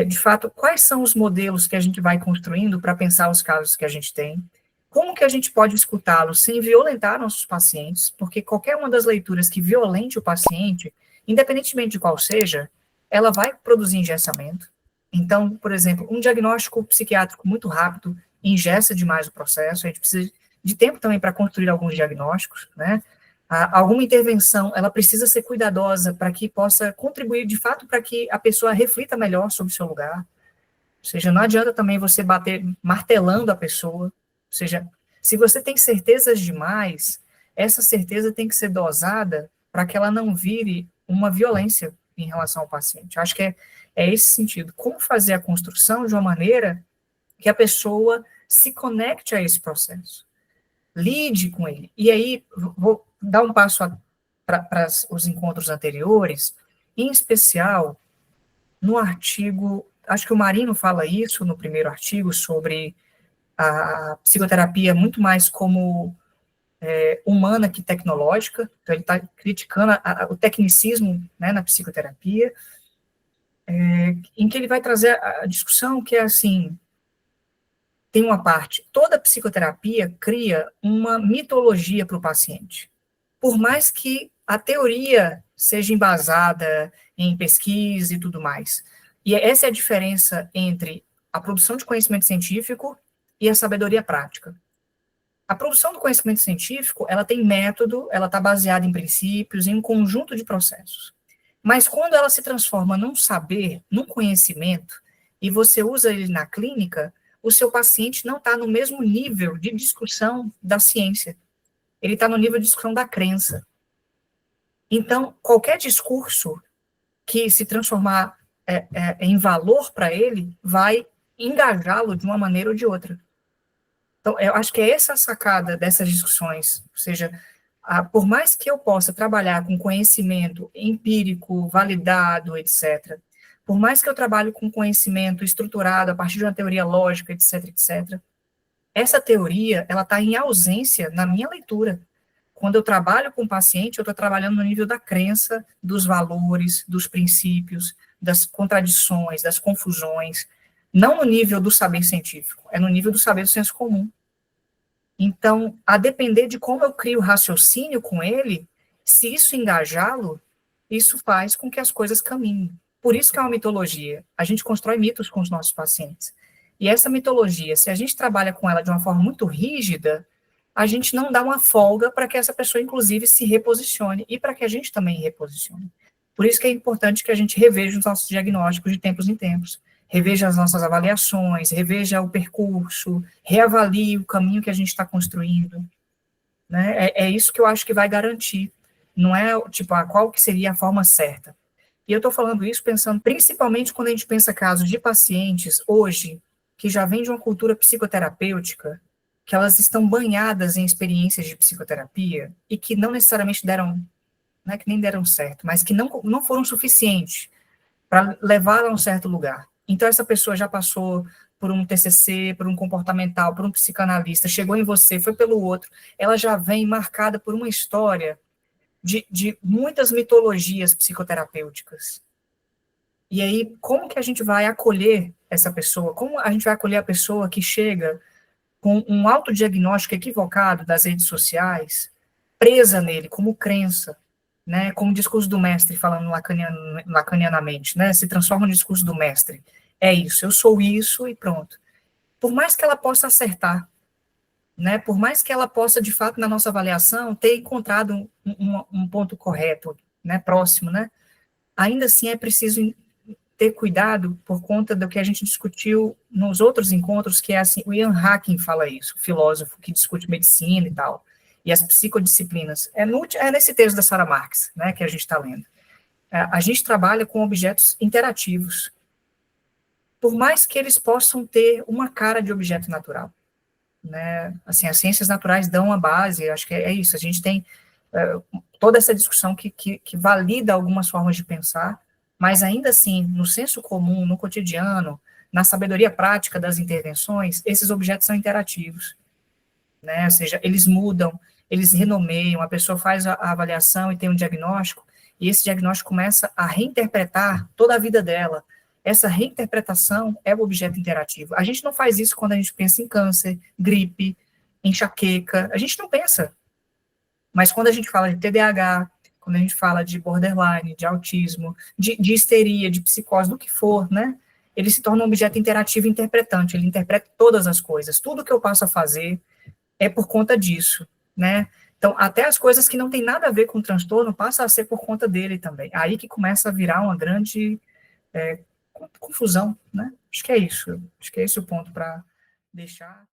de fato, quais são os modelos que a gente vai construindo para pensar os casos que a gente tem, como que a gente pode escutá-los sem violentar nossos pacientes, porque qualquer uma das leituras que violente o paciente, independentemente de qual seja, ela vai produzir engessamento. Então, por exemplo, um diagnóstico psiquiátrico muito rápido engessa demais o processo, a gente precisa de tempo também para construir alguns diagnósticos, né? Alguma intervenção, ela precisa ser cuidadosa para que possa contribuir, de fato, para que a pessoa reflita melhor sobre o seu lugar. Ou seja, não adianta também você bater martelando a pessoa. Ou seja, se você tem certezas demais, essa certeza tem que ser dosada para que ela não vire uma violência em relação ao paciente. Eu acho que é esse sentido. Como fazer a construção de uma maneira que a pessoa se conecte a esse processo, lide com ele. E aí, vou dar um passo para os encontros anteriores, em especial no artigo, acho que o Marino fala isso no primeiro artigo, sobre a psicoterapia muito mais como humana que tecnológica, então ele está criticando o tecnicismo, né, na psicoterapia, em que ele vai trazer a discussão que é assim, tem uma parte, toda psicoterapia cria uma mitologia para o paciente. Por mais que a teoria seja embasada em pesquisa e tudo mais. E essa é a diferença entre a produção de conhecimento científico e a sabedoria prática. A produção do conhecimento científico, ela tem método, ela está baseada em princípios, em um conjunto de processos. Mas quando ela se transforma num saber, num conhecimento, e você usa ele na clínica, o seu paciente não está no mesmo nível de discussão da ciência. Ele está no nível de discussão da crença. Então, qualquer discurso que se transformar em valor para ele vai engajá-lo de uma maneira ou de outra. Então, eu acho que é essa a sacada dessas discussões. Ou seja, por mais que eu possa trabalhar com conhecimento empírico, validado, etc., por mais que eu trabalhe com conhecimento estruturado a partir de uma teoria lógica, etc., etc., essa teoria, ela está em ausência na minha leitura. Quando eu trabalho com o paciente, eu estou trabalhando no nível da crença, dos valores, dos princípios, das contradições, das confusões, não no nível do saber científico, é no nível do saber do senso comum. Então, a depender de como eu crio raciocínio com ele, se isso engajá-lo, isso faz com que as coisas caminhem. Por isso que é uma mitologia. A gente constrói mitos com os nossos pacientes. E essa mitologia, se a gente trabalha com ela de uma forma muito rígida, a gente não dá uma folga para que essa pessoa, inclusive, se reposicione e para que a gente também reposicione. Por isso que é importante que a gente reveja os nossos diagnósticos de tempos em tempos, reveja as nossas avaliações, reveja o percurso, reavalie o caminho que a gente está construindo. Né? É isso que eu acho que vai garantir. Não é, tipo, qual que seria a forma certa. E eu estou falando isso pensando, principalmente quando a gente pensa casos de pacientes, hoje, que já vêm de uma cultura psicoterapêutica, que elas estão banhadas em experiências de psicoterapia e que não necessariamente deram, não é que nem deram certo, mas que não foram suficientes para levá-la a um certo lugar. Então, essa pessoa já passou por um TCC, por um comportamental, por um psicanalista, chegou em você, foi pelo outro, ela já vem marcada por uma história de muitas mitologias psicoterapêuticas. E aí, como que a gente vai acolher essa pessoa? Como a gente vai acolher a pessoa que chega com um autodiagnóstico equivocado das redes sociais, presa nele como crença, né, como discurso do mestre, falando lacanianamente, né, se transforma no discurso do mestre. É isso, eu sou isso e pronto. Por mais que ela possa acertar, né, por mais que ela possa, de fato, na nossa avaliação, ter encontrado um ponto correto, né, próximo, né, ainda assim é preciso ter cuidado por conta do que a gente discutiu nos outros encontros, que é assim, o Ian Hacking fala isso, filósofo que discute medicina e tal, e as psicodisciplinas. É nesse texto da Sarah Marx, né, que a gente está lendo. A gente trabalha com objetos interativos, por mais que eles possam ter uma cara de objeto natural. Né? Assim, as ciências naturais dão a base, acho que é isso, a gente tem toda essa discussão que valida algumas formas de pensar, mas ainda assim, no senso comum, no cotidiano, na sabedoria prática das intervenções, esses objetos são interativos, né? Ou seja, eles mudam, eles renomeiam, a pessoa faz a avaliação e tem um diagnóstico, e esse diagnóstico começa a reinterpretar toda a vida dela, essa reinterpretação é o objeto interativo. A gente não faz isso quando a gente pensa em câncer, gripe, enxaqueca, a gente não pensa. Mas quando a gente fala de TDAH, quando a gente fala de borderline, de autismo, de histeria, de psicose, do que for, né? Ele se torna um objeto interativo e interpretante, ele interpreta todas as coisas. Tudo que eu passo a fazer é por conta disso, né? Então, até as coisas que não tem nada a ver com o transtorno passam a ser por conta dele também. Aí que começa a virar uma grande confusão, né? Acho que é isso. Acho que é esse o ponto para deixar.